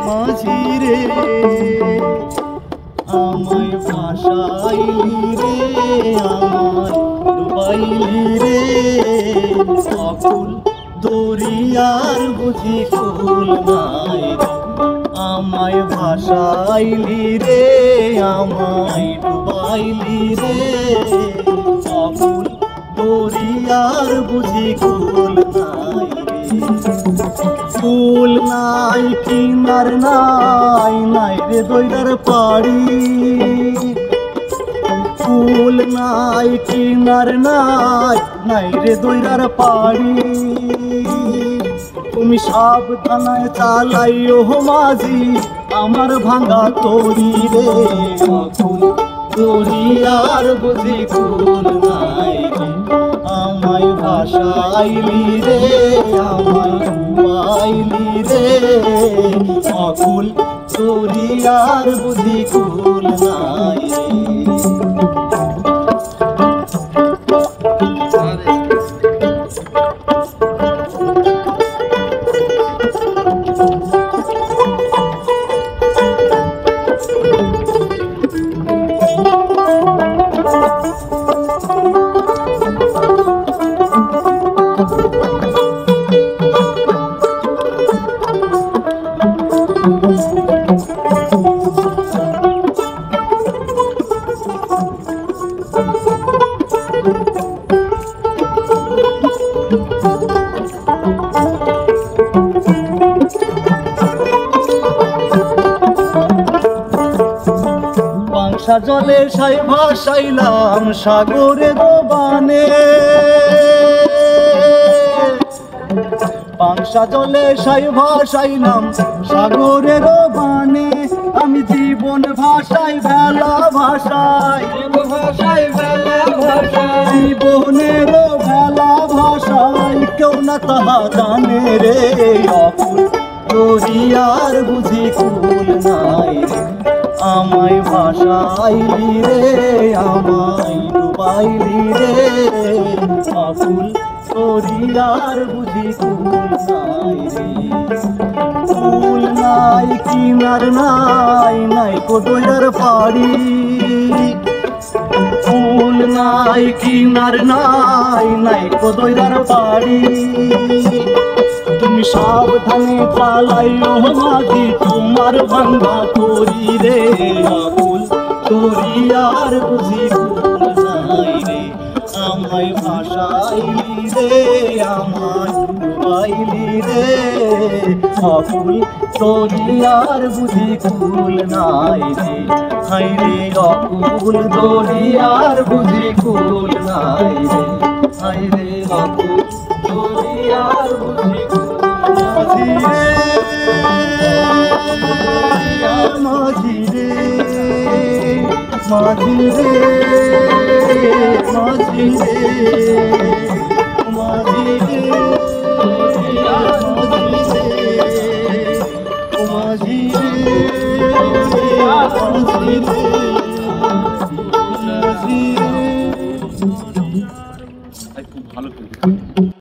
মাঝি রে আমায় ভাসাইলি রে আমায় ডুবাইলি রে অকুল দরিয়ার বুঝি কুল নাই রে আমায় ভাসাইলি রে আমায় ডুবাইলি রে অকুল দরিয়ার বুঝি কুল নাই রে কুল নাই কিনার নাই নাই রে দইদার পাড়ি কুল নাই কিনার নাই নাই রে দইদার পাড়ি তুমি সাবধানায় চালাইও মাঝি আমার ভাঙা তরি রে অকুল দরিয়ার বুঝি কুল নাই রে আমায় ভাসাইলি রে আমায় ডুবাইলি রে অকুল দরিয়ার বুঝি কুল নাই রে জলে সাই ভাসাইলাম সাগরের বানে পাংশা জলে সাই ভাসাইলাম সাগরের বানে আমি জীবন ভাষাই ভেলা ভাষাই জীবনের ভেলা ভাষাই কেউ না তাহা জানে রে অকুল দরিয়ার বুঝি কুল নাই রে আমায় ভাসাইলি রে আমায় ডুবাইলি রে অকুল দরিয়ার বুঝি কুল নাই রে কুল নাই কিনার নাই নাই কোদয়ার পাড়ি কুল নাই কিনার নাই নাই কোদয়ার পাড়ি তুমি সাবধানে চালাইও মাঝি তোমার ভাঙ্গা তরি রে অকুল দরিয়ার বুঝি কুল নাই রে আমায় ভাসাইলি রে আমায় ডুবাইলি রে অকুল দরিয়ার বুঝি কুল নাই রে হাই রে অকুল দরিয়ার বুঝি কুল নাই রে হাই রে অকুল দরিয়ার বুঝি মাঝি রে মাঝি রে মাঝি রে মাঝি রে